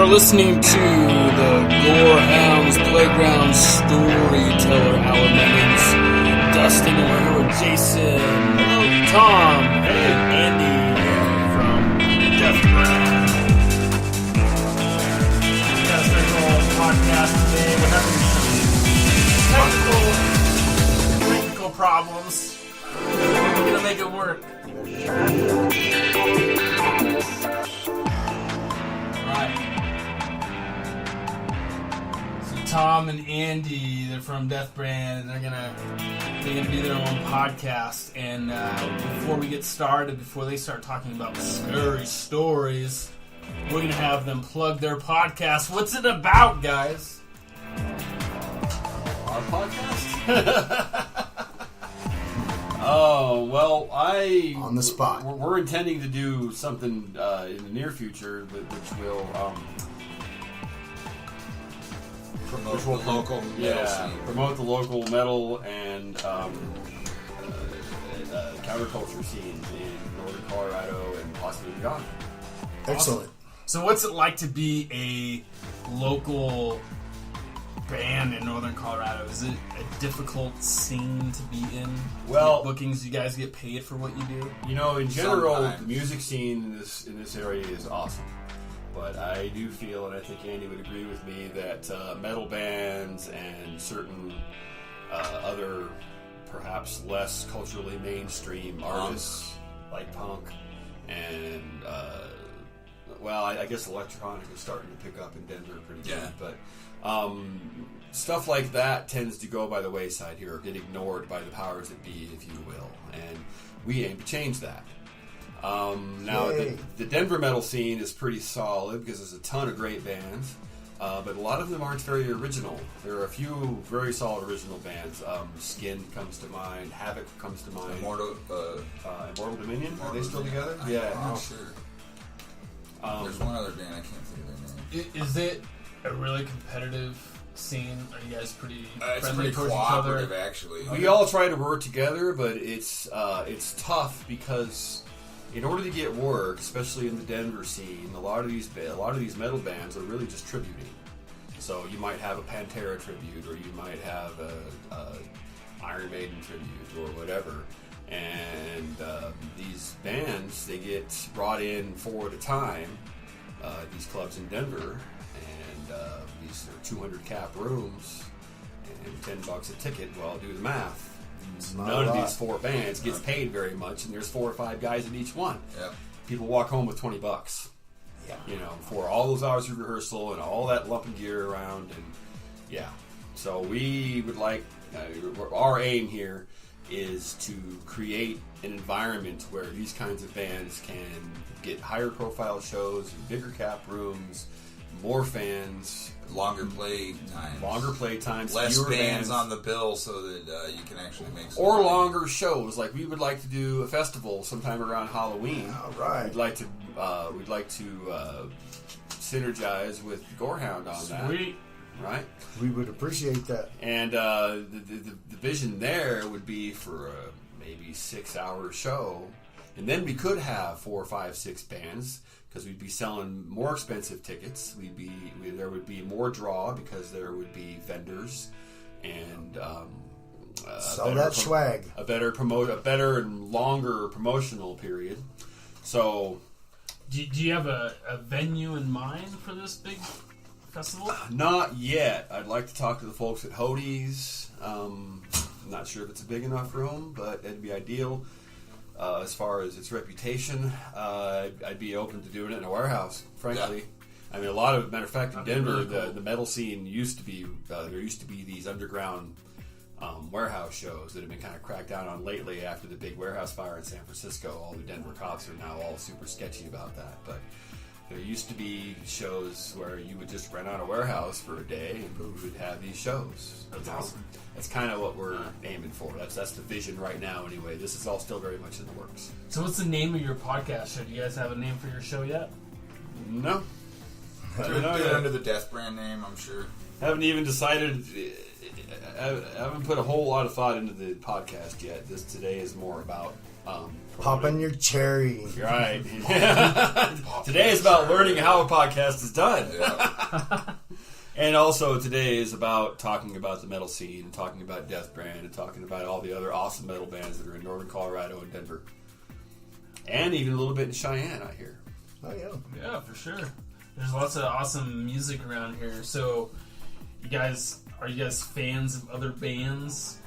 listening to the Gorehound's Playground Storyteller Hour. My name's Dustin, and we're here with Jason. Hello. Tom. Hey. Andy from Deathbrand. We got a special podcast today. We're having some technical problems. We're going to make it work. Tom and Andy, they're from Deathbrand, and they're gonna do their own podcast. And before we get started, before they start talking about scary stories, we're gonna have them plug their podcast. What's it about, guys? Our podcast? Oh, well, on the spot. We're intending to do something in the near future, which will promote the local metal scene. Promote the local metal and counterculture scene in northern Colorado and possibly beyond. Excellent. Awesome. So what's it like to be a local band in northern Colorado? Is it a difficult scene to be in? Well, bookings, you guys get paid for what you do? You know, in general, sometimes. The music scene in this area is awesome. But I do feel, and I think Andy would agree with me, that metal bands and certain other, perhaps less culturally mainstream artists like punk and, I guess electronic is starting to pick up in Denver pretty good. But stuff like that tends to go by the wayside here, or get ignored by the powers that be, if you will. And we aim to change that. Now, the Denver metal scene is pretty solid because there's a ton of great bands, but a lot of them aren't very original. There are a few very solid original bands. Skin comes to mind, Havoc comes to mind. Immortal Dominion? Are they still together? I'm not sure. There's one other band, I can't think of their name. Is it a really competitive scene? Are you guys pretty it's friendly pretty towards each cooperative, other? actually. We all try to work together, but it's tough because in order to get work, especially in the Denver scene, a lot of these metal bands are really just tributing. So you might have a Pantera tribute, or you might have a Iron Maiden tribute, or whatever. And these bands, they get brought in 4 at a time. These clubs in Denver, and these are 200 cap rooms and $10 a ticket. Well, do the math. None of these 4 bands gets paid very much, and there's 4 or 5 guys in each one. Yep. People walk home with $20. Yeah. You know, for all those hours of rehearsal and all that lumping gear around, and so we would like our aim here is to create an environment where these kinds of bands can get higher profile shows, bigger cap rooms, more fans. Longer play times. Less fewer bands on the bill so that you can actually make some or money. longer shows. Like we would like to do a festival sometime around Halloween. All right. We'd like to synergize with Gorehound on that. Sweet. Right? We would appreciate that. And the vision there would be for a maybe 6-hour show, and then we could have 4, 5, 6 bands. Because we'd be selling more expensive tickets, there would be more draw because there would be vendors and sell that swag. A better and longer promotional period. So, do you have a venue in mind for this big festival? Not yet. I'd like to talk to the folks at Hody's. I'm not sure if it's a big enough room, but it'd be ideal. As far as its reputation, I'd be open to doing it in a warehouse, frankly. Yeah. I mean, matter of fact, in Denver, really cool. the metal scene used to be, there used to be these underground warehouse shows that have been kind of cracked down on lately after the big warehouse fire in San Francisco. All the Denver cops are now all super sketchy about that. But there used to be shows where you would just rent out a warehouse for a day and we would have these shows. That's awesome. That's kind of what we're aiming for. That's the vision right now anyway. This is all still very much in the works. So what's the name of your podcast show? Do you guys have a name for your show yet? No. Do it under the Deathbrand name, I'm sure. Haven't even decided. I haven't put a whole lot of thought into the podcast yet. Today is more about Popping your cherry. You're right. Today is about learning how a podcast is done. Yeah. And also today is about talking about the metal scene and talking about Deathbrand and talking about all the other awesome metal bands that are in northern Colorado and Denver. And even a little bit in Cheyenne, I hear. Oh, yeah. Yeah, for sure. There's lots of awesome music around here. So, are you guys fans of other bands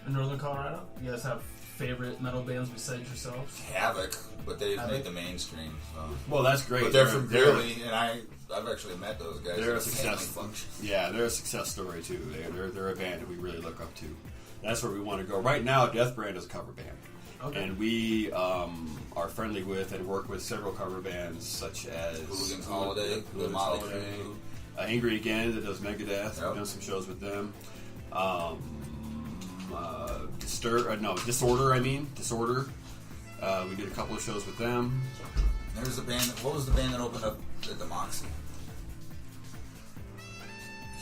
in northern Colorado? You guys have favorite metal bands besides yourselves? Havoc, but they've made the mainstream. So. Well, that's great. But they're from Greeley, and I've actually met those guys. They're a at success family function. Yeah, they're a success story too. They're a band that we really look up to. That's where we want to go. Right now, Deathbrand is a cover band. Okay. And we are friendly with and work with several cover bands such as Hooligans Holiday, the Molly Crew. Angry Again that does Megadeth. Yep. We've done some shows with them. Disorder. We did a couple of shows with them. There's a band. What was the band that opened up at the Moxie?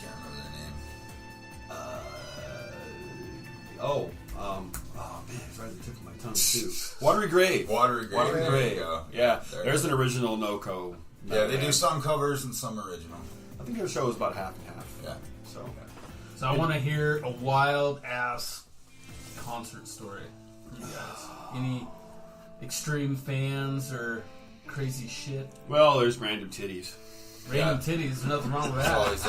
Can't remember their name. Man, it's right at the tip of my tongue too. Watery Grave. Watery Grave. There you go. Yeah, There there's you an go. original NoCo. Yeah, they do some covers and some original. I think their show is about half and half. Yeah. So I want to hear a wild ass concert story from you guys. Any extreme fans or crazy shit? Well, there's random titties. Random titties, there's nothing wrong with There's that. always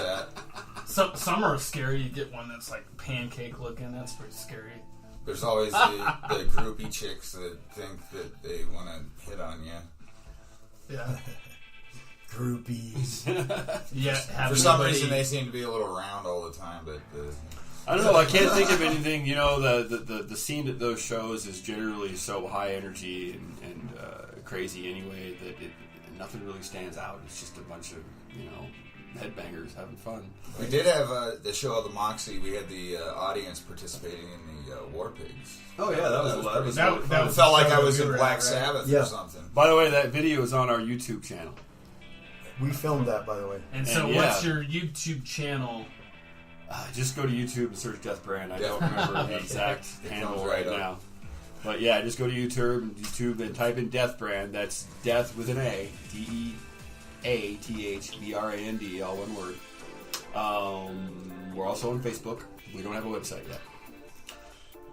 that. Some are scary. You get one that's like pancake looking. That's pretty scary. There's always the groupie chicks that think that they want to hit on you. Yeah. Groupies. Yeah. For some reason, they seem to be a little round all the time, but I don't know. I can't think of anything. You know, the scene at those shows is generally so high energy and crazy anyway that nothing really stands out. It's just a bunch of headbangers having fun. we did have the show of the Moxie. We had the audience participating in the War Pigs. Oh yeah, that was that was It felt like I was we in were Black at, right? Sabbath Yeah. or something. By the way, that video is on our YouTube channel. We filmed that, by the way. And so, And, what's yeah. your YouTube channel? Just go to YouTube and search Deathbrand. I don't remember the exact It handle comes right right up. now. But yeah, just go to YouTube and type in Deathbrand. That's death with an A. DEATHBRAND, all one word. We're also on Facebook. We don't have a website yet.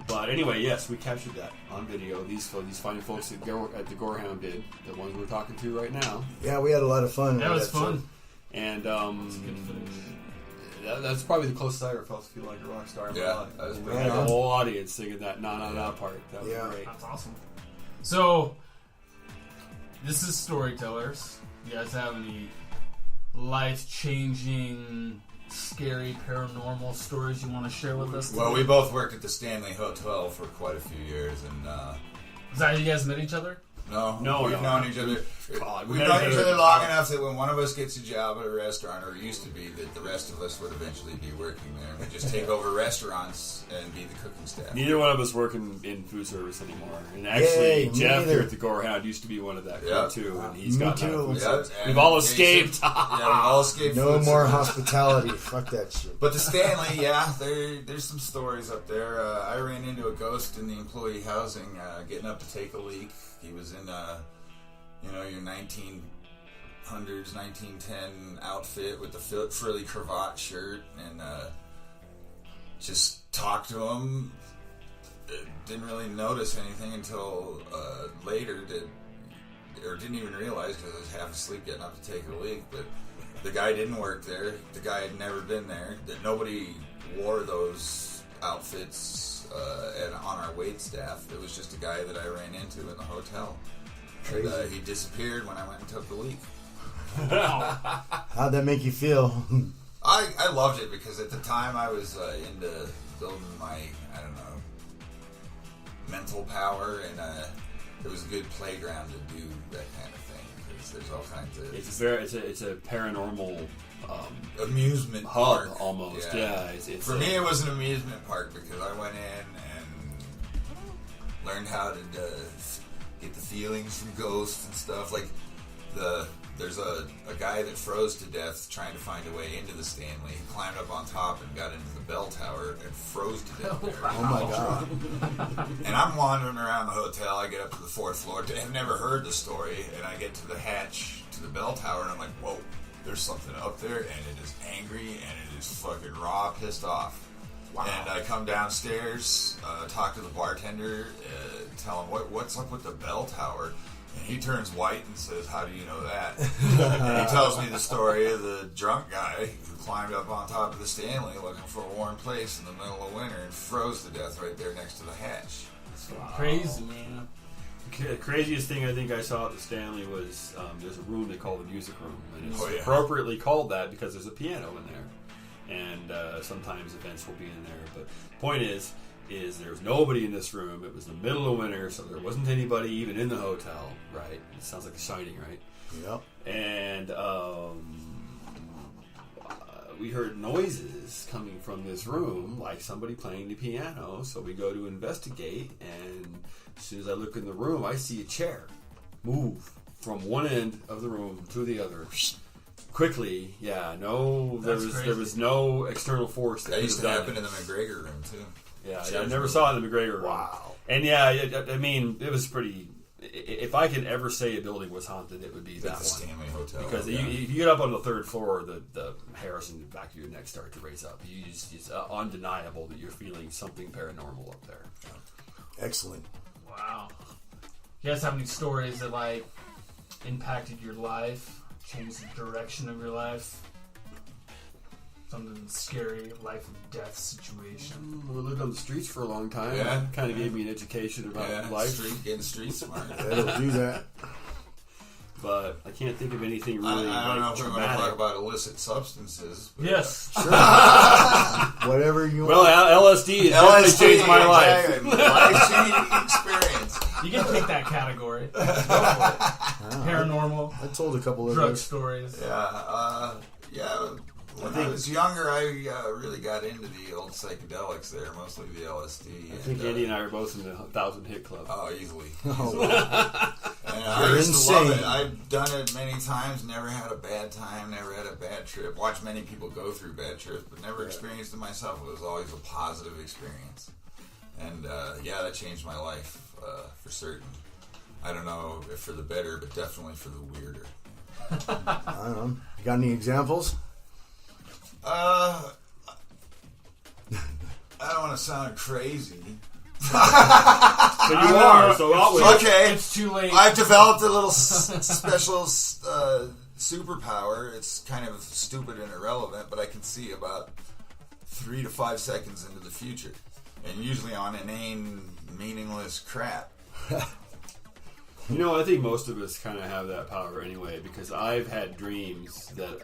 But anyway, yes, we captured that on video. These fine folks at the Gorehound did. The ones we're talking to right now. Yeah, we had a lot of fun. That with was show. fun. And Good footage. that's probably the closest I ever felt to feel like a rock star in my Yeah, life. that was We pretty had the cool. whole audience singing that na na na part. That was Yeah. great. That's awesome. So, this is Storytellers. You guys have any life-changing, scary, paranormal stories you want to share with us today? Well, we both worked at the Stanley Hotel for quite a few years, and Is that how you guys met each other? No, we've known each other. God, We've we known met each each other other- long enough that when one of us gets a job at a restaurant, or it used to be, that the rest of us would eventually be working there. We just take over restaurants and be the cooking staff. Neither one of us work in food service anymore. And actually, Yay, me Jeff neither. here at the Gorehound used to be one of that crew Yeah. too, and he's Me gotten out of too. food Yeah, service. and We've all Jason- escaped. Yeah, we've all escaped. No food more service. hospitality. Fuck that shit. But the Stanley, yeah, there's some stories up there. I ran into a ghost in the employee housing, getting up to take a leak. He was in, your 1900s, 1910 outfit with the frilly cravat shirt, and just talked to him. Didn't really notice anything until later, or didn't even realize because I was half asleep getting up to take a leak, but the guy didn't work there. The guy had never been there. That nobody wore those outfits on our wait staff. It was just a guy that I ran into in the hotel. Crazy. And, he disappeared when I went and took the leak. How'd that make you feel? I loved it because at the time I was into building my, mental power, and it was a good playground to do that kind of thing because there's all kinds of It's a paranormal amusement hub park. almost. Yeah, it's For me, it was an amusement park because I went in and learned how to get the feelings from ghosts and stuff. Like the there's a guy that froze to death trying to find a way into the Stanley. He climbed up on top and got into the bell tower and froze to death there. Oh my god. And I'm wandering around the hotel. I get up to the 4th floor. I've never heard the story. And I get to the hatch to the bell tower, and I'm like, whoa, there's something up there, and it is angry, and it is fucking raw, pissed off. Wow. And I come downstairs, talk to the bartender, tell him what's up with the bell tower. And he turns white and says, how do you know that? And he tells me the story of the drunk guy who climbed up on top of the Stanley looking for a warm place in the middle of winter and froze to death right there next to the hatch. Wow. Crazy, man. The craziest thing I think I saw at the Stanley was there's a room they call the music room. And it's Oh, yeah. appropriately called that because there's a piano in there. And sometimes events will be in there. But the point is there's nobody in this room. It was the middle of winter, so there wasn't anybody even in the hotel, right? It sounds like The Shining, right? Yep. And we heard noises coming from this room, like somebody playing the piano, so we go to investigate, and as soon as I look in the room, I see a chair move from one end of the room to the other. Quickly, yeah, there was no external force That used to done happen in the McGregor room, too. Yeah, I never saw it in the McGregor room. Wow. And yeah, I mean, it was pretty. If I could ever say a building was haunted, it would be that The one. Stanley Hotel. Because if you get up on the 3rd floor, the hairs in the back of your neck start to raise up. It's undeniable that you're feeling something paranormal up there. Excellent. Wow. You guys have any stories that like impacted your life, changed the direction of your life? Something scary, life and death situation. I lived on the streets for a long time. Yeah. That kind of gave me an education about life. Getting street smart. That'll do that. But I can't think of anything really I don't know if we're going to dramatic. talk about illicit substances. But Yes. Whatever you Well, want. LSD has definitely changed my life. exactly. Life-changing experience. You can pick that category. Go for it. Paranormal, I told a couple of drug those. stories. Yeah. When I was younger, I really got into the old psychedelics there, mostly the LSD. I think Andy and I are both in the 1,000 hit club. Oh, easily. Oh, And I You're used to love insane. it. I've done it many times, never had a bad time, never had a bad trip. Watched many people go through bad trips, but never experienced it myself. It was always a positive experience. And that changed my life for certain. I don't know if for the better, but definitely for the weirder. I don't know. You got any examples? I don't want to sound crazy. But you are, so always. Okay. It's too late. I've developed a little special superpower. It's kind of stupid and irrelevant, but I can see about 3 to 5 seconds into the future. And usually on inane, meaningless crap. You know, I think most of us kind of have that power anyway, because I've had dreams that,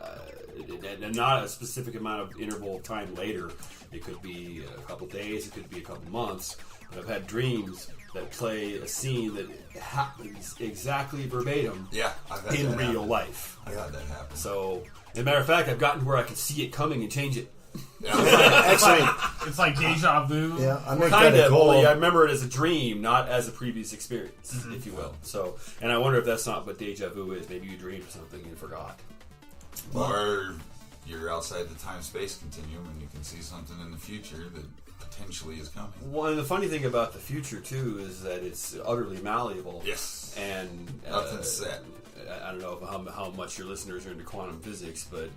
and not a specific amount of interval of time later. It could be a couple days, it could be a couple months. But I've had dreams that play a scene that happens exactly verbatim Yeah, I've had in that real happen. life. I've had that happen. So, as a matter of fact, I've gotten to where I can see it coming and change it. Excellent. It's like deja vu. Yeah, I make Kind that a of, goal. only I remember it as a dream, not as a previous experience, if you will. So, and I wonder if that's not what deja vu is. Maybe you dreamed of something and forgot. Or you're outside the time-space continuum and you can see something in the future that potentially is coming. Well, and the funny thing about the future, too, is that it's utterly malleable. Yes. And Nothing's set. I don't know how much your listeners are into quantum physics, but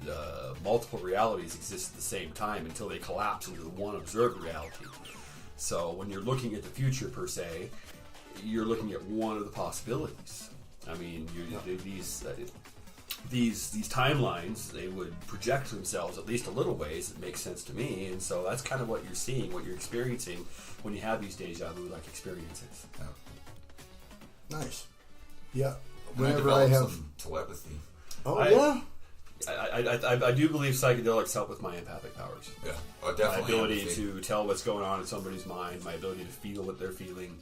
multiple realities exist at the same time until they collapse into the one observed reality. So when you're looking at the future, per se, you're looking at one of the possibilities. I mean, these timelines, they would project themselves at least a little ways. It makes sense to me, and so that's kind of what you're seeing, what you're experiencing when you have these deja vu-like experiences. Nice. Yeah. And I Whenever I developed have. some telepathy. Oh, I- yeah? I do believe psychedelics help with my empathic powers. Yeah, My definitely. ability empathy. to tell what's going on in somebody's mind, my ability to feel what they're feeling.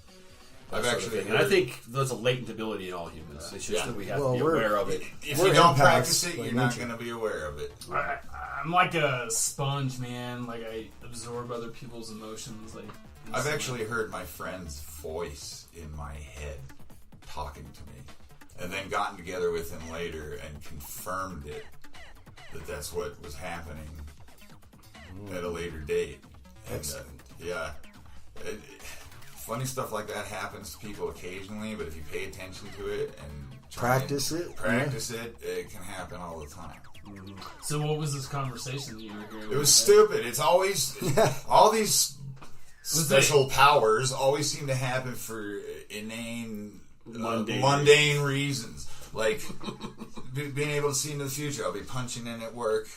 I've that sort of actually thing. And I heard- think there's a latent ability in all humans. It's just Yeah. that we have Well, to be we're- aware of it. If We're you don't empaths practice it, by you're not nature. going to be aware of it. I'm like a sponge, man. Like I absorb other people's emotions. Like I've actually heard my friend's voice in my head talking to me. and then gotten together with him later and confirmed it, that's what was happening at a later date. Excellent. Yeah. Funny stuff like that happens to people occasionally, but if you pay attention to it and Practice it, it can happen all the time. So what was this conversation that you were hearing? It was stupid. It's always all these special powers always seem to happen for inane, mundane reasons. Like being able to see into the future. I'll be punching in at work,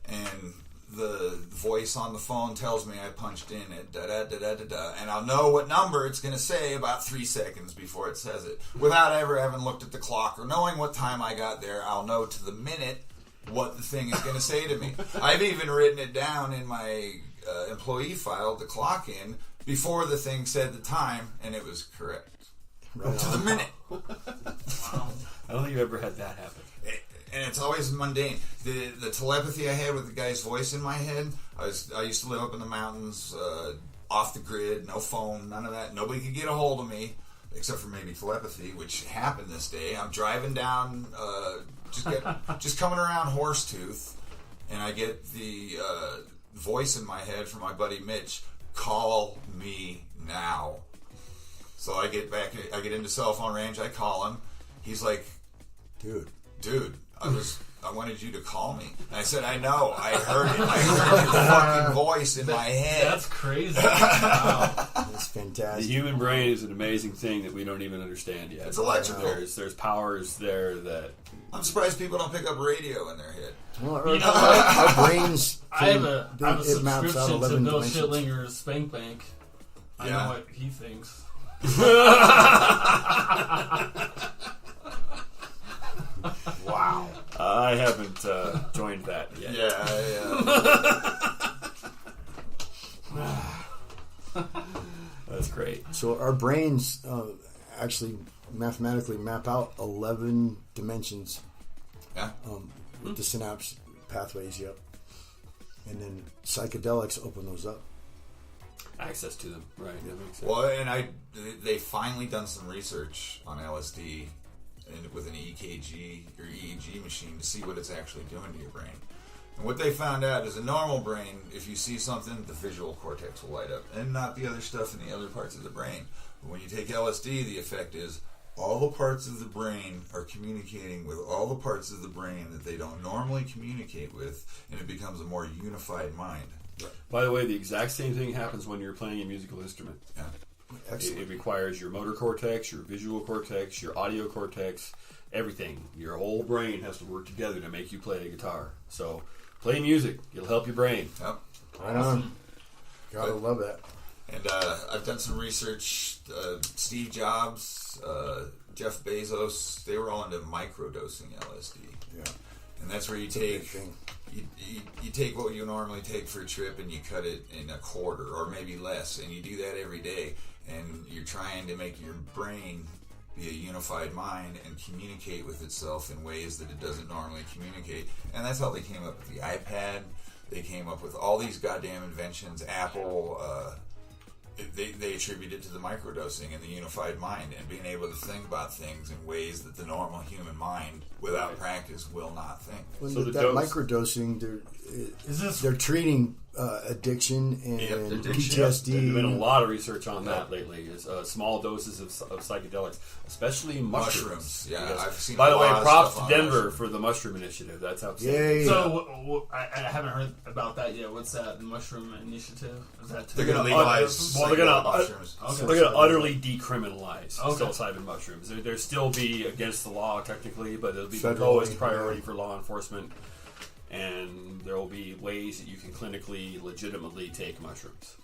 and the voice on the phone tells me I punched in at da-da-da-da-da-da, and I'll know what number it's going to say about 3 seconds before it says it. Without ever having looked at the clock or knowing what time I got there, I'll know to the minute what the thing is going to say to me. I've even written it down in my employee file to clock in before the thing said the time, and it was correct. Right to the minute. Wow. I don't think you've ever had that happen. And it's always mundane. The telepathy I had with the guy's voice in my head, I used to live up in the mountains, off the grid, no phone, none of that. Nobody could get a hold of me, except for maybe telepathy, which happened this day. I'm driving down, just coming around Horsetooth, and I get the voice in my head from my buddy Mitch, call me now. So I get into cell phone range, I call him. He's like, dude, I wanted you to call me. And I said, I know. I heard it. I heard your fucking voice in my head. That's crazy. Wow. That's fantastic. The human brain is an amazing thing that we don't even understand yet. It's electrical. There's powers there that... I'm surprised people don't pick up radio in their head. Well, our brains. I have a it maps out subscription to 11 Bill dimensions. Schillinger's Spank Bank. I Yeah. know what he thinks. Wow. I haven't joined that yet. Yeah. That's great. So our brains actually mathematically map out 11 dimensions Yeah. with the synapse pathways, yep. And then psychedelics open those up. Access to them, right? That makes sense. Well, and they finally done some research on LSD with an EKG or EEG machine to see what it's actually doing to your brain. And what they found out is a normal brain, if you see something, the visual cortex will light up, and not the other stuff in the other parts of the brain. But when you take LSD, the effect is all the parts of the brain are communicating with all the parts of the brain that they don't normally communicate with, and it becomes a more unified mind. By the way, the exact same thing happens when you're playing a musical instrument. Yeah. It requires your motor cortex, your visual cortex, your audio cortex, everything. Your whole brain has to work together to make you play a guitar. So play music. It'll help your brain. Yep. Right on. Gotta love that. And I've done some research. Steve Jobs, Jeff Bezos, they were all into microdosing LSD. Yeah. And that's where you It's a big take thing. you take what you normally take for a trip and you cut it in a quarter or maybe less, and you do that every day. And you're trying to make your brain be a unified mind and communicate with itself in ways that it doesn't normally communicate. And that's how they came up with the iPad. They came up with all these goddamn inventions. Apple, they attribute it to the microdosing and the unified mind and being able to think about things in ways that the normal human mind, without practice, will not think. When So that the dose- microdosing, Is this they're treating addiction and addiction. There's PTSD. been a lot of research on that lately. It's small doses of psychedelics, especially mushrooms. Yeah, Because, I've seen by a the way, lot of props stuff to on Denver mushrooms. for the mushroom initiative. That's outstanding. Yay. so? I haven't heard about that yet. What's that? The Mushroom Initiative? Is that They're going to legalize Well, they're gonna- mushrooms. Okay. They're going to utterly decriminalize Okay. psilocybin mushrooms. They'll still be against the law technically, but it'll be the Federally, lowest priority yeah. for law enforcement. And there will be ways that you can clinically, legitimately take mushrooms.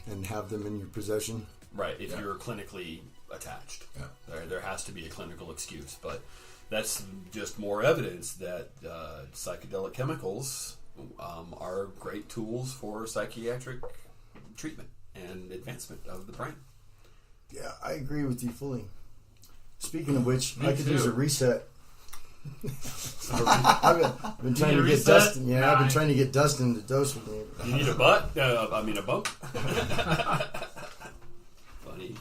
and have them in your possession. Right, if Yeah. you're clinically attached. Yeah. There has to be a clinical excuse. But that's just more evidence that psychedelic chemicals are great tools for psychiatric treatment and advancement of the brain. Yeah, I agree with you fully. Speaking of which, Me I could use too. a reset. I've been trying need to a get reset? Dustin. Yeah, Nah, I've been I- trying to get Dustin to dose with me. You need a butt? A bump? Funny.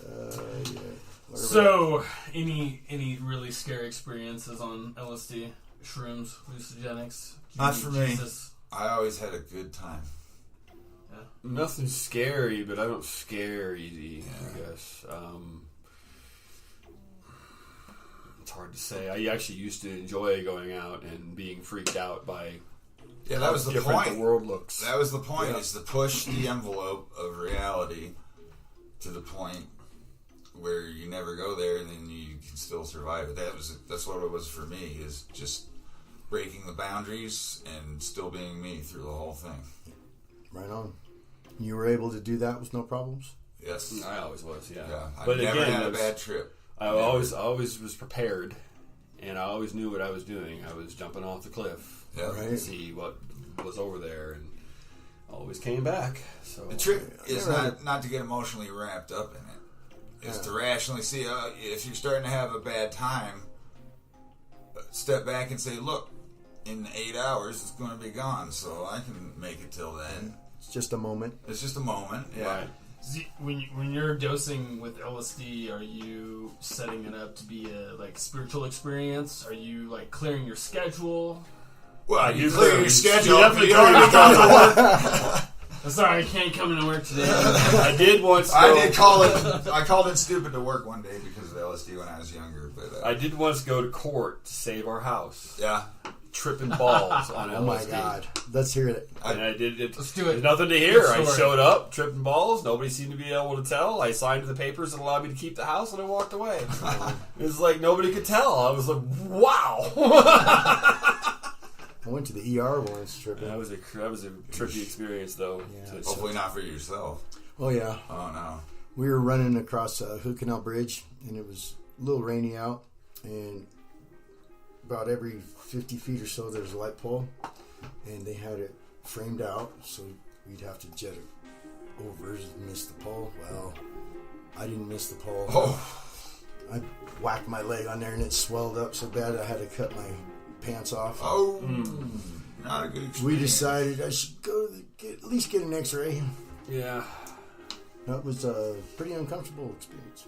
Yeah. So, any really scary experiences on LSD, shrooms, hallucinogenics? Not for me. Jesus. I always had a good time. Yeah. Nothing scary, but I don't scare easy, I guess. It's hard to say. I actually used to enjoy going out and being freaked out by Yeah, that was how the different point. the world looks. That was the point, is to push the envelope of reality to the point where you never go there and then you can still survive it. That's what it was for me, is just breaking the boundaries and still being me through the whole thing. Right on. You were able to do that with no problems? Yes. I always was, yeah. I But never again, had a bad trip. I always was prepared, and I always knew what I was doing. I was jumping off the cliff Yeah. Right. to see what was over there, and always came back. So The trick is not to get emotionally wrapped up in it. Is to rationally see, if you're starting to have a bad time, step back and say, look, in 8 hours it's going to be gone, so I can make it till then. It's just a moment. It's just a moment. Yeah. Right. When you're dosing with LSD, are you setting it up to be a spiritual experience? Are you clearing your schedule? Well, you You clear clearly- your schedule. you definitely You don't clearly even come to work. I'm sorry, I can't come into work today. I did once. I called it stupid to work one day because of LSD when I was younger. But I did once go to court to save our house, yeah, tripping balls on LSD. Oh my God. Let's hear it. And I did it. Let's do it. There's nothing to hear. Good I story. showed up, tripping balls. Nobody seemed to be able to tell. I signed the papers that allowed me to keep the house, and I walked away. It was like nobody could tell. I was like, wow. I went to the ER once tripping. That was a trippy experience, though. Yeah. To- hopefully not for yourself. Oh, yeah. Oh no. We were running across Hood Canal Bridge, and it was a little rainy out, and about every 50 feet or so there's a light pole, and they had it framed out, so we'd have to jet it over to miss the pole. Well, I didn't miss the pole. Oh, I whacked my leg on there, and it swelled up so bad I had to cut my pants off. oh, not a good experience. We decided I should go at least get an x-ray. yeah. That was a pretty uncomfortable experience.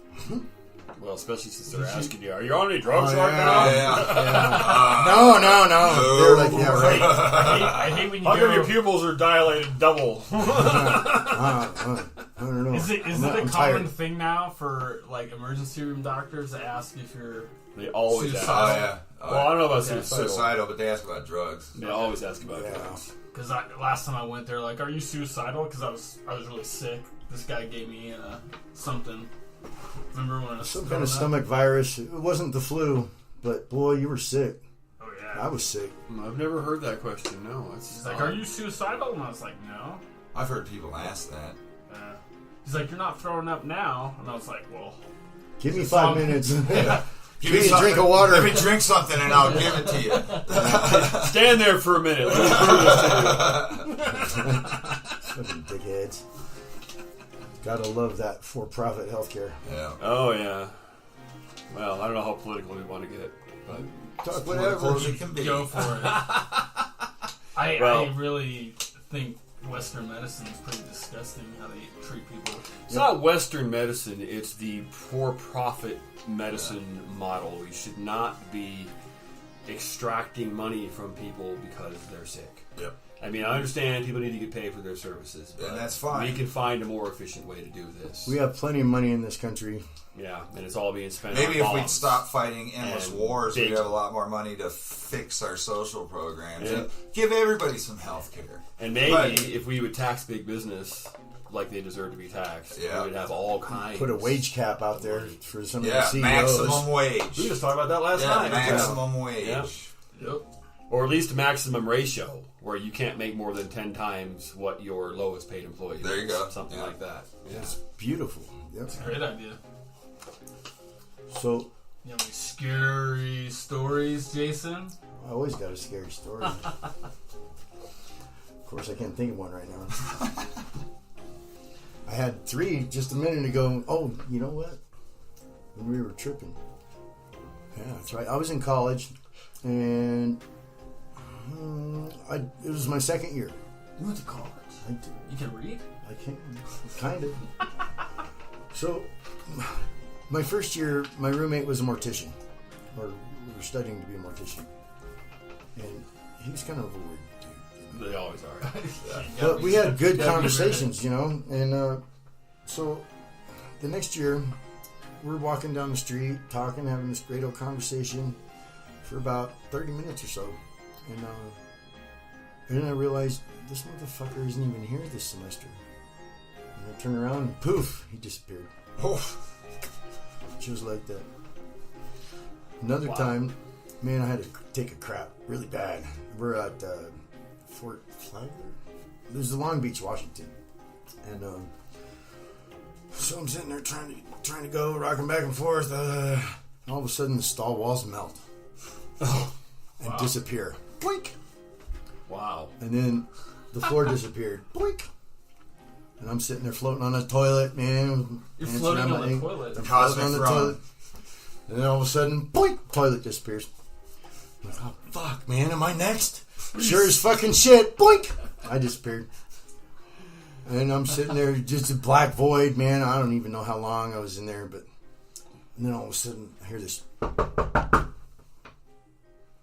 Well, especially since they're asking you, are you on any drugs Oh, right yeah. now? Yeah. No. They're like, yeah, right. I hate when you How come go. your pupils are dilated double? I don't know. Is it I'm a tired. common thing now for emergency room doctors to ask if you're They always Suicide. Oh ask. yeah. Well, I don't know about Yeah. suicidal. But they ask about drugs. They always ask about Yeah. drugs. Because last time I went there, are you suicidal? Because I was really sick. This guy gave me something. Remember when I was Some kind throwing of up? stomach virus. It wasn't the flu, but boy, you were sick. Oh yeah. I was sick. I've never heard that question. No, it's He's like, "Are you suicidal?" And I was like, "No." I've heard people ask that. He's like, "You're not throwing up now," and I was like, "Well." Give me 5 minutes. Give me a drink of water. Let me drink something and I'll give it to you. Stand there for a minute. Let me prove this to Fucking dickheads. Gotta love that for-profit healthcare. Yeah. you. Oh yeah. Well, I don't know how political we want to get, but Talk Whatever whatever. it can be. Go for it. I really think Western medicine is pretty disgusting how they treat people. it's not Western medicine. It's the for-profit medicine model. You should not be extracting money from people because they're sick. Yep. I mean, I understand people need to get paid for their services, but And that's fine. we can find a more efficient way to do this. We have plenty of money in this country. Yeah, and it's all being spent Maybe on if we'd bombs. stop fighting endless and wars, big- we'd have a lot more money to fix our social programs Yeah. and give everybody some health care. And maybe But- if we would tax big business like they deserve to be taxed, Yeah. we would have all kinds. Put a wage cap out there for some of the Yeah, CEOs. maximum We wage. just talked about that last Yeah, night. maximum wage. Yeah. Yep. Or at least a maximum ratio where you can't make more than 10 times what your lowest paid employee There you makes. go. Something Yeah. like that. Yeah. It's beautiful. Yep. Great idea. So, You have any scary stories, Jason? I always got a scary story. Of course, I can't think of one right now. I had 3 just a minute ago. Oh, you know what? When we were tripping. Yeah, that's right. I was in college, and it was my second year. You went to college. I did. You can read? I can, kind of. So, my first year, my roommate was a mortician, or we were studying to be a mortician, and he was kind of a weird dude. They always are. But we had good conversations, and so the next year, we're walking down the street, talking, having this great old conversation for about 30 minutes or so, and then I realized this motherfucker isn't even here this semester. And I turn around and poof, he disappeared. Oh. Just like that. Another time, man, I had to take a crap really bad. We're at Fort Flagler. There's the Long Beach, Washington, and so I'm sitting there trying to go, rocking back and forth. And all of a sudden, the stall walls melt and disappear. Boink. Wow. And then the floor disappeared. Boink. And I'm sitting there floating on the toilet, man. You're floating on the toilet. I'm floating on the toilet. And then all of a sudden, boink, toilet disappears. I'm like, oh, fuck, man, am I next? Sure as fucking shit, boink, I disappeared. And I'm sitting there, just a black void, man. I don't even know how long I was in there, but and then all of a sudden, I hear this.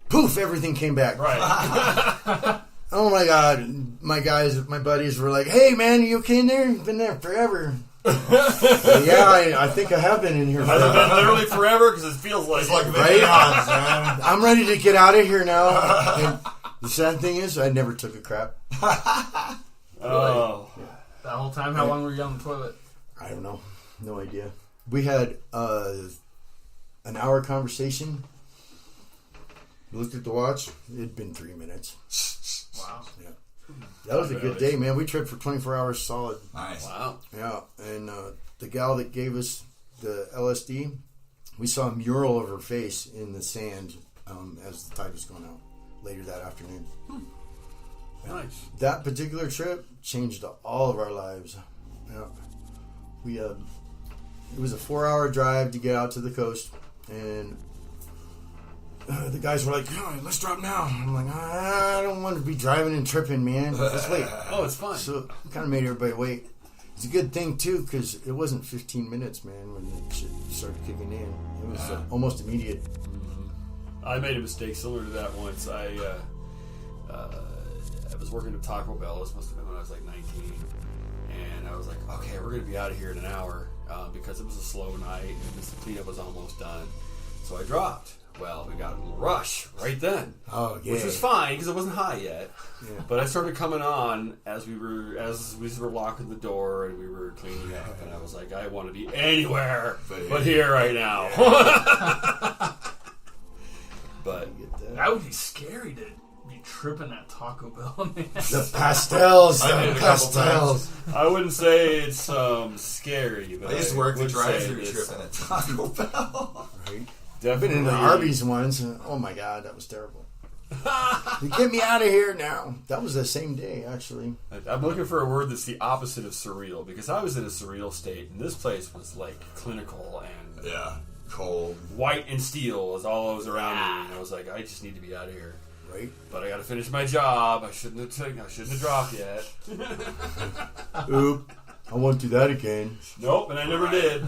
Poof, everything came back. Right. Oh my god, my buddies were like, hey man, you okay in there? You've been there forever. Yeah, I think I have been in here Has it forever. been literally forever? Because it feels like It's like Right? Vietnam, man. I'm ready to get out of here now. And the sad thing is, I never took a crap. Oh. That whole time, how long were you on the toilet? I don't know. No idea. We had an hour conversation. We looked at the watch. It had been 3 minutes. Wow. Yeah. That was a good day, man. We tripped for 24 hours solid. Nice. Wow. Yeah. And the gal that gave us the LSD, we saw a mural of her face in the sand as the tide was going out later that afternoon. Nice. That particular trip changed all of our lives. Yeah. We it was a 4-hour drive to get out to the coast, and the guys were like, oh, let's drop now. I'm like, I don't want to be driving and tripping, man. Let's wait. Oh, it's fun. So kind of made everybody wait. It's a good thing too, because it wasn't 15 minutes, man, when the shit started kicking in. It was almost immediate. I made a mistake similar to that once. I was working at Taco Bell. This must have been when I was like 19. And I was like, okay, we're going to be out of here in an hour because it was a slow night and this cleanup was almost done. So I dropped. Well, we got a little rush right then. Oh, yeah. Which was fine because it wasn't high yet. Yeah. But I started coming on as we were locking the door and we were cleaning up. And I was like, I want to be anywhere but here right now. But That would be scary to be tripping at Taco Bell, man. The pastels. I did The it a couple pastels. I wouldn't say it's scary. But I used to work the would say drive-through it's- tripping at Taco Bell. Right. Definitely. Been in the Arby's once. And, oh my god, that was terrible. You get me out of here now. That was the same day, actually. I'm looking for a word that's the opposite of surreal because I was in a surreal state and this place was like clinical and Yeah. Cold. white and steel was all that was around me. And I was like, I just need to be out of here. Right? But I got to finish my job. I shouldn't have dropped yet. Oop. I won't do that again. Nope, and I never did.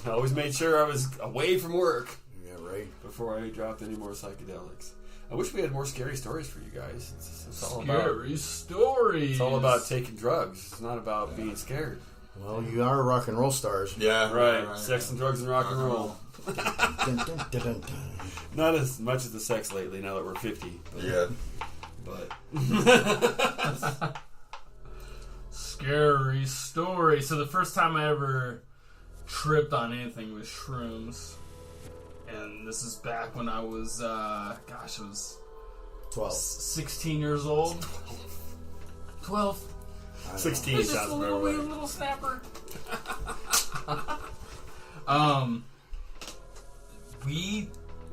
I always made sure I was away from work Yeah, right. before I dropped any more psychedelics. I wish we had more scary stories for you guys. It's all about Scary stories. it's all about taking drugs. It's not about being scared. Well, you are rock and roll stars. Yeah. Right. Sex and drugs and rock and roll. Dun, dun, dun, dun, dun. Not as much as the sex lately now that we're 50. Yeah. But Scary story. So the first time I ever tripped on anything was shrooms. And this is back when I was, I was 12. 16 years old. 12. 16 Just sounds a about right. little snapper. Me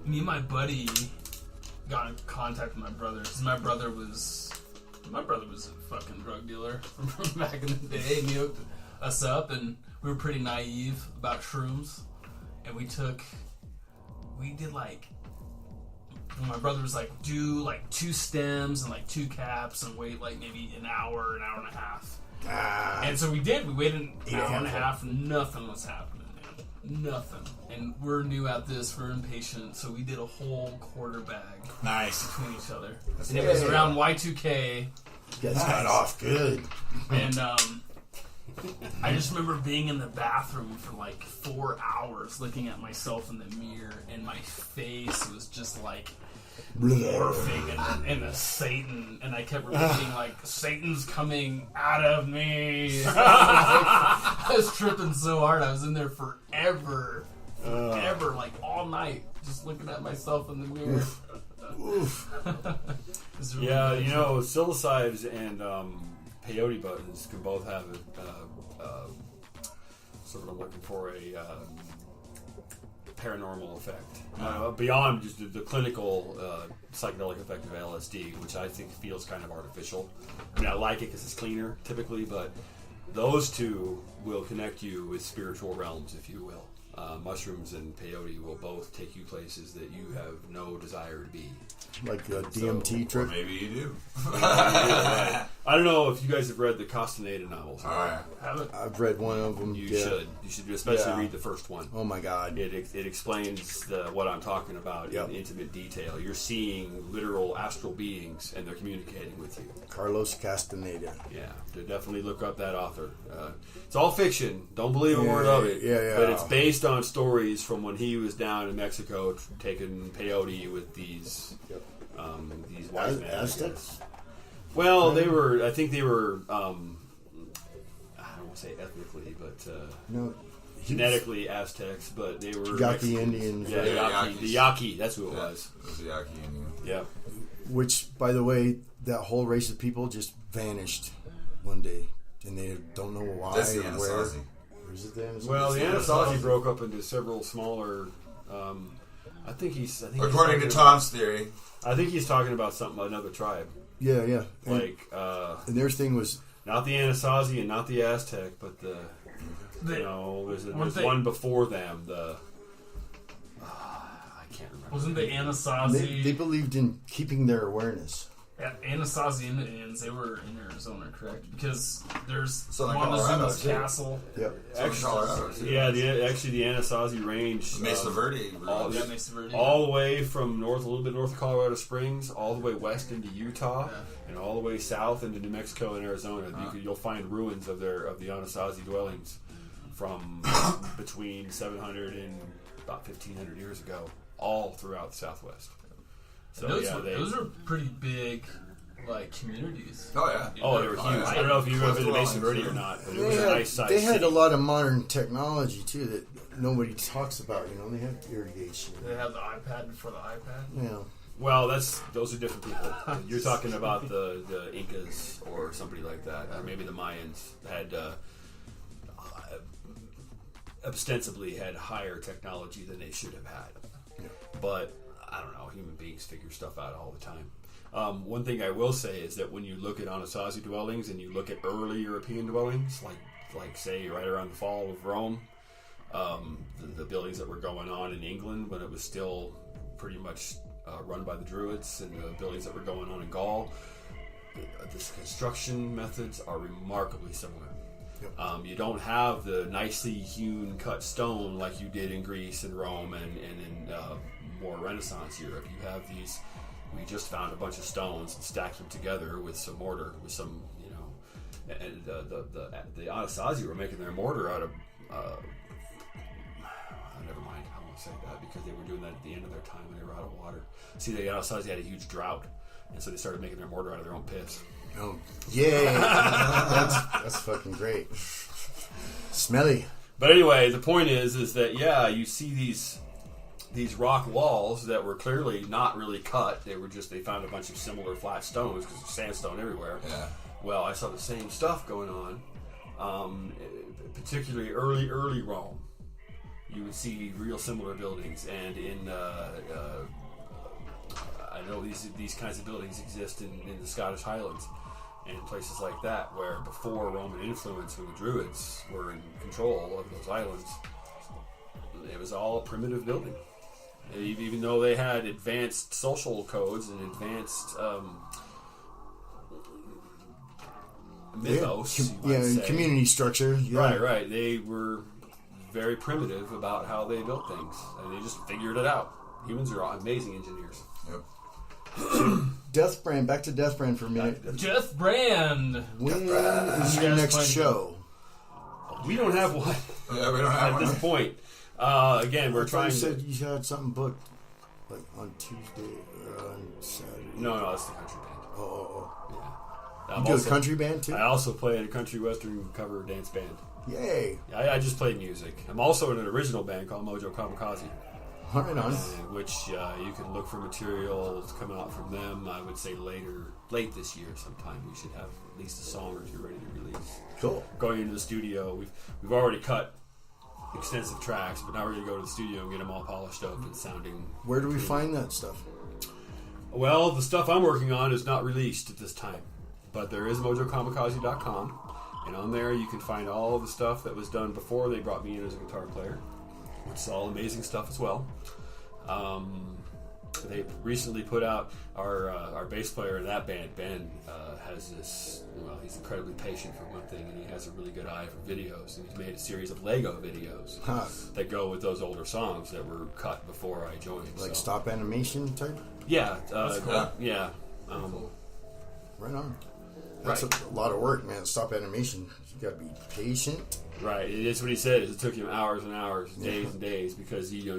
and my buddy got in contact with my brother. 'Cause my brother was a fucking drug dealer from back in the day. And he hooked us up, and we were pretty naive about shrooms. And we did like, my brother was like, do like 2 stems and like 2 caps and wait like maybe an hour and a half. And so we did. We waited an hour and a half, and nothing was happening, man. nothing. And we're new at this, we're impatient, so we did a whole quarter bag Nice. between each other. That's And it was good. around Y2K, You guys got off good. and I just remember being in the bathroom for like 4 hours looking at myself in the mirror, and my face was just like morphing into Satan, and I kept repeating like, Satan's coming out of me. I was tripping so hard. I was in there forever, like all night, just looking at myself in the mirror. Oof. It's really Yeah, good. you know, psilocybes and peyote buttons can both have sort of, I'm looking for a paranormal effect. Beyond just the clinical psychedelic effect of LSD, which I think feels kind of artificial. I mean, I like it because it's cleaner, typically, but those two will connect you with spiritual realms, if you will. Mushrooms and peyote will both take you places that you have no desire to be. Like a DMT Or trip. maybe you do. I don't know if you guys have read the Castaneda novels. All right. Haven't- I've read one of them. You yeah. should. You should especially Yeah. read the first one. Oh my God. It explains what I'm talking about Yep. in intimate detail. You're seeing literal astral beings, and they're communicating with you. Carlos Castaneda. Yeah, to definitely look up that author. It's all fiction. Don't believe a Yeah, word of it. yeah. But it's based on stories from when he was down in Mexico taking peyote with these Yep. these wise men. I Aztecs? guess. Well, they were. I think they were. I don't want to say ethnically, but No. genetically Aztecs. But they were Yaqui Mexicans. Indians. Yeah, Yeah, Yaqui. Yaquis. The Yaqui. That's who it Yeah, was. it was the Yaqui Indian. Yeah. Which, by the way, that whole race of people just vanished one day. And they don't know why That's the or where. Anasazi. Or is it the Anasazi? Well, the It's Anasazi broke up into several smaller. I think he's According to talking Tom's theory. about- I think he's talking about something, another tribe, Yeah. And, like and their thing was, not the Anasazi and not the Aztec, but They- there's one before them. I can't remember. Wasn't the Anasazi? they believed in keeping their awareness. Anasazi Indians, they were in Arizona, correct? Because there's Southern Colorado, Montezuma's too. castle. Yep. Southern Colorado, too. Yeah, actually the Anasazi range, Mesa Verde. all- Yeah, Mesa Verde. all the way from a little bit north of Colorado Springs, all the way west into Utah, Yeah. and all the way south into New Mexico and Arizona. You'll find ruins of the Anasazi dwellings from between 700 and about 1,500 years ago, all throughout the Southwest. So those are pretty big, like, communities. Oh, yeah. Oh, they were huge. I don't know if you've ever been to Mesa Verde or not, but it was a nice size. They had city. a lot of modern technology, too, that nobody talks about. You know, they have irrigation. They have the iPad before the iPad. You know, Well, those are different people. You're talking about the Incas or somebody like that, or maybe the Mayans had ostensibly had higher technology than they should have had. Yeah. But I don't know. Human beings figure stuff out all the time. One thing I will say is that when you look at Anasazi dwellings and you look at early European dwellings, like say right around the fall of Rome, the buildings that were going on in England when it was still pretty much run by the Druids, and the buildings that were going on in Gaul, the construction methods are remarkably similar. Yep. You don't have the nicely hewn cut stone like you did in Greece and Rome and in more Renaissance Europe. You have these. We just found a bunch of stones and stacked them together with some mortar, with some, and the Anasazi were making their mortar out of. Never mind, I won't say that because they were doing that at the end of their time when they were out of water. See, the Anasazi had a huge drought, and so they started making their mortar out of their own piss. oh, yeah. that's fucking great. Smelly. But anyway, the point is that you see these rock walls that were clearly not really cut. They found a bunch of similar flat stones because there's sandstone everywhere. Yeah. Well, I saw the same stuff going on, particularly early Rome. You would see real similar buildings, and in I know these kinds of buildings exist in the Scottish Highlands and places like that, where before Roman influence, when the Druids were in control of those islands, it was all primitive building. Even though they had advanced social codes and advanced mythos, you might say. Community structure. Yeah. Right. They were very primitive about how they built things, and they just figured it out. Humans are amazing engineers. Yep. Deathbrand. Back to Deathbrand for a minute. Deathbrand. When is your next show? We don't have one Yeah, we don't have at one. this point. Again, we're trying. You said you had something booked, like on Tuesday or on Saturday. No, it's the country band. Oh. Yeah. You do a country band too? I also play in a country western cover dance band. Yay! I just play music. I'm also in an original band called Mojo Kamikaze, Right on. which you can look for material to come out from them. I would say late this year sometime. We should have at least a song or two ready to release. Cool. Going into the studio, we've already cut extensive tracks, but now we're going to go to the studio and get them all polished up and sounding. Where do we find that stuff? Well, the stuff I'm working on is not released at this time, but there is mojokamikaze.com, and on there you can find all of the stuff that was done before they brought me in as a guitar player, which is all amazing stuff as well. They recently put out our bass player in that band. Ben has this. Well, he's incredibly patient for one thing, and he has a really good eye for videos. And he's made a series of Lego videos that go with those older songs that were cut before I joined. Like so. stop animation type? Yeah, cool. yeah. Right on. That's a lot of work, man. Stop animation. You got to be patient. Right, it's what he said. It took him hours and hours, days and days, because you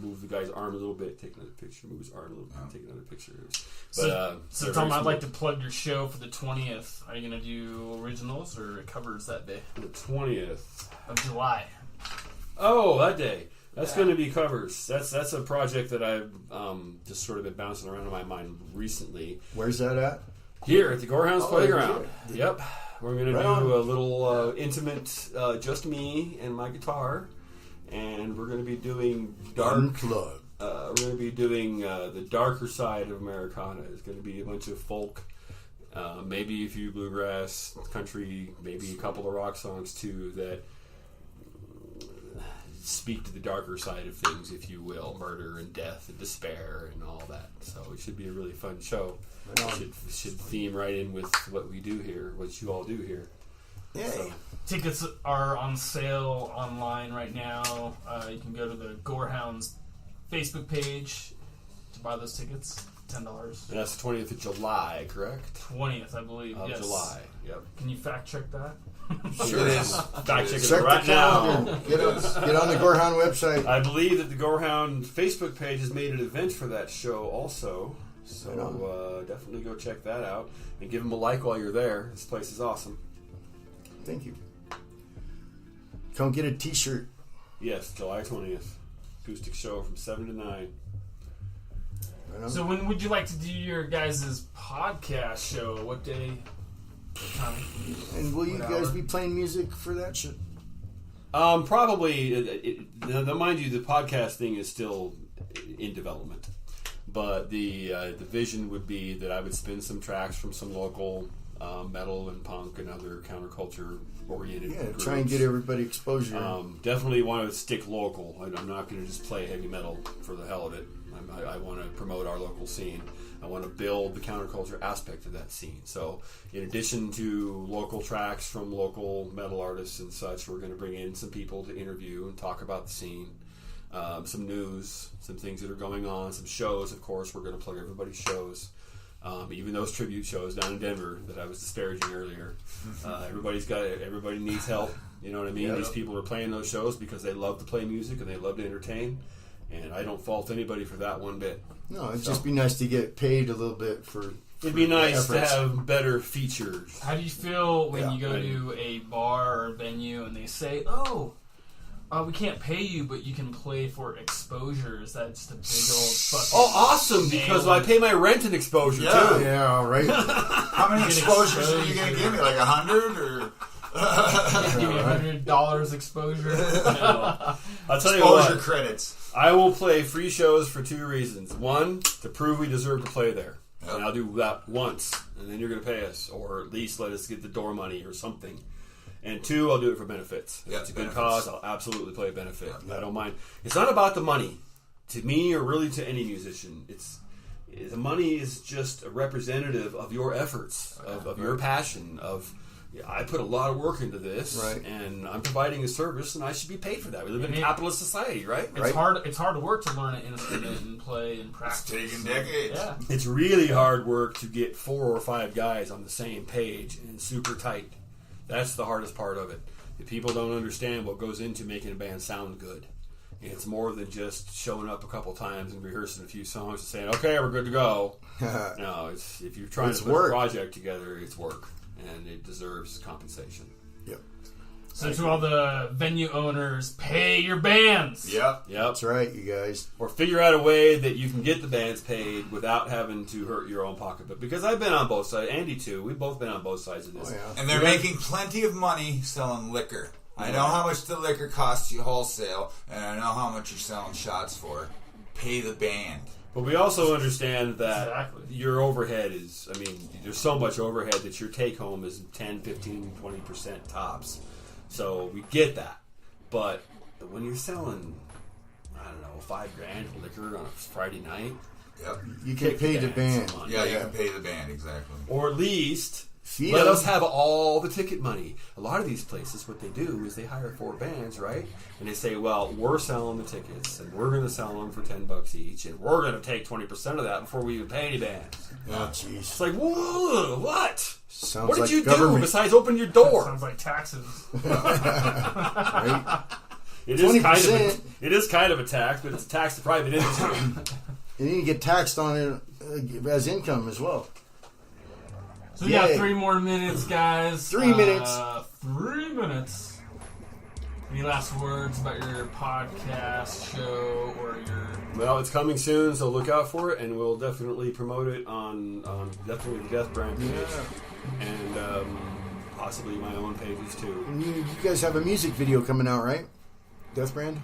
move the guy's arm a little bit, take another picture, move his arm a little bit, take another picture. So Tom, I'd like to plug your show for the 20th. Are you going to do originals or covers that day? The 20th of July. Oh, that day. That's going to be covers. That's a project that I've just sort of been bouncing around in my mind recently. Where's that at? Here at the Gorehound's Playground. Here. Yep. We're going to Right do on. a little intimate, just me and my guitar, and we're going to be doing Unplugged. we're going to be doing the darker side of Americana. It's going to be a bunch of folk, maybe a few bluegrass, country, maybe a couple of rock songs too that speak to the darker side of things, if you will, murder and death and despair and all that. So it should be a really fun show. It should theme right in with what we do here, what you all do here. Yay. So, Tickets are on sale online right now. You can go to the Gorehound's Facebook page to buy those tickets. $10. and that's the 20th of July, correct? 20th, I believe. Of yes. July. Yep. Can you fact check that? Sure it is. Fact check Check it right the calendar. now. Get on the Gorehound website. I believe that the Gorehound Facebook page has made an event for that show also. So definitely go check that out and give them a like while you're there. This place is awesome. Thank you. Come get a t-shirt. Yes, July 20th. Acoustic show from 7 to 9. Right on. So when would you like to do your guys' podcast show? What day? What time? And will you What guys hour? be playing music for that shit? Probably. Now, mind you, the podcast thing is still in development. But the vision would be that I would spin some tracks from some local metal and punk and other counterculture oriented groups. Try and get everybody exposure. Definitely want to stick local. I'm not going to just play heavy metal for the hell of it. I want to promote our local scene. I want to build the counterculture aspect of that scene. So in addition to local tracks from local metal artists and such, we're going to bring in some people to interview and talk about the scene. Some news, some things that are going on, some shows, of course. We're going to plug everybody's shows. Even those tribute shows down in Denver that I was disparaging earlier. Everybody needs help. You know what I mean? Yeah. These people are playing those shows because they love to play music and they love to entertain. And I don't fault anybody for that one bit. No, it'd just be nice to get paid a little bit for It'd be nice to efforts. have better features. How do you feel when Yeah, you go to a bar or a venue and they say, we can't pay you, but you can play for exposure? Is that just a big old fucking... Oh, awesome! Because I pay my rent and exposure too. Yeah, right. How many exposures are you going to give me? Like 100 or? Give me $100 exposure. I'll tell you Exposure what. credits. I will play free shows for two reasons. One, to prove we deserve to play there. Yep. And I'll do that once, and then you're going to pay us, or at least let us get the door money or something. And two, I'll do it for benefits. If Yeah, it's a good benefits. cause, I'll absolutely play a benefit. Yeah. I don't mind. It's not about the money. To me, or really to any musician, the money is just a representative of your efforts, of your passion, of I put a lot of work into this, Right. and I'm providing a service, and I should be paid for that. We live in a capitalist society, right? It's hard work to learn an instrument and play and practice. It's taken decades. Yeah. It's really hard work to get 4 or 5 guys on the same page and super tight. That's the hardest part of it. If people don't understand what goes into making a band sound good. And it's more than just showing up a couple times and rehearsing a few songs and saying, okay, we're good to go. No, it's if you're trying to put a project together, it's work. And it deserves compensation. Yep. So to all the venue owners, pay your bands. Yep. That's right, you guys. Or figure out a way that you can get the bands paid without having to hurt your own pocketbook. Because I've been on both sides. Andy, too. We've both been on both sides of this. Oh, yeah. And they're making plenty of money selling liquor. I know how much the liquor costs you wholesale, and I know how much you're selling shots for. Pay the band. But we also understand that Exactly. your overhead is, there's so much overhead that your take home is 10, 15, 20% tops. So we get that. But when you're selling, I don't know, $5,000 for liquor on a Friday night, Yep. You can pay the band. some money. Yeah, you can pay the band, exactly. Or at least Feed let them. us have all the ticket money. A lot of these places, what they do is they hire 4 bands, right? And they say, well, we're selling the tickets, and we're going to sell them for $10 each, and we're going to take 20% of that before we even pay any bands. Oh, jeez. It's like, whoa, what? Sounds What did like you do government. besides open your door? Sounds like taxes. Right? It is 20%. it is kind of a tax, but it's a tax to private industry. And then you get taxed on it as income as well. So we got Yay. 3 more minutes, guys. 3 minutes. 3 minutes. Any last words about your podcast show or your... Well, it's coming soon, so look out for it, and we'll definitely promote it on definitely the Deathbrand page, and possibly my own pages too. And you guys have a music video coming out, right? Deathbrand?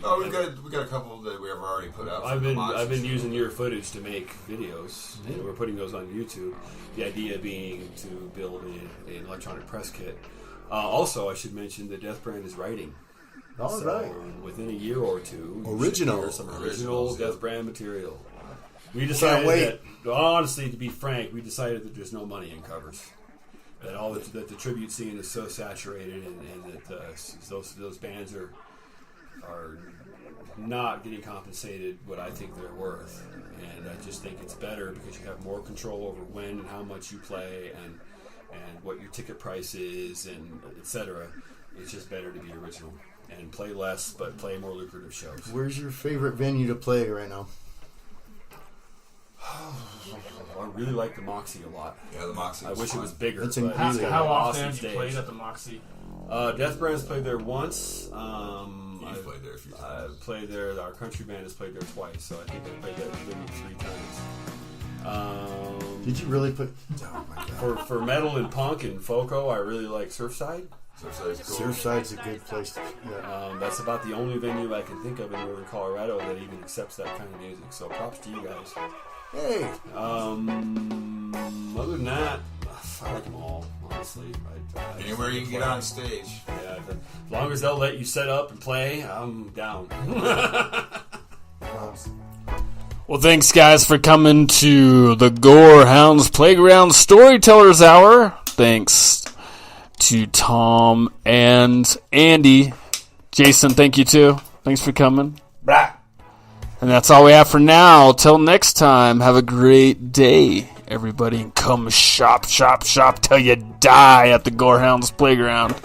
Oh, we got a couple that we have already put out. I've been using your footage to make videos, and we're putting those on YouTube. The idea being to build an electronic press kit. Also, I should mention that Deathbrand is writing. All So right. within a year or two, you Original. should hear some original Originals, yeah. Deathbrand material. We decided wait. that, honestly, to be frank, we decided that there's no money in covers. That that the tribute scene is so saturated, and that those bands are not getting compensated what I think they're worth. And I just think it's better because you have more control over when and how much you play, and what your ticket price is, and etc. It's just better to be original and play less, but play more lucrative shows. Where's your favorite venue to play right now? I really like the Moxie a lot. Yeah, the Moxie. I wish it was bigger. That's but in it's How, got how an often awesome have you stage. played at the Moxie? Deathbrand's played there once. You've played there a few times. I've played there. Our country band has played there twice, so I think I played that venue 3 times. Did you really put... Oh, my God. For metal and punk and folko, I really like Surfside. Surfside's cool. Surfside's a good place to... Yeah. That's about the only venue I can think of in northern Colorado that even accepts that kind of music. So props to you guys. Hey! Other than that, I like them all, honestly. I Anywhere you can get on stage. Yeah, as long as they'll let you set up and play, I'm down. Well, thanks, guys, for coming to the Gorehound's Playground Storytellers Hour. Thanks to Tom and Andy. Jason, thank you, too. Thanks for coming. Blah. And that's all we have for now. Till next time, have a great day, everybody. And come shop till you die at the Gorehound's Playground.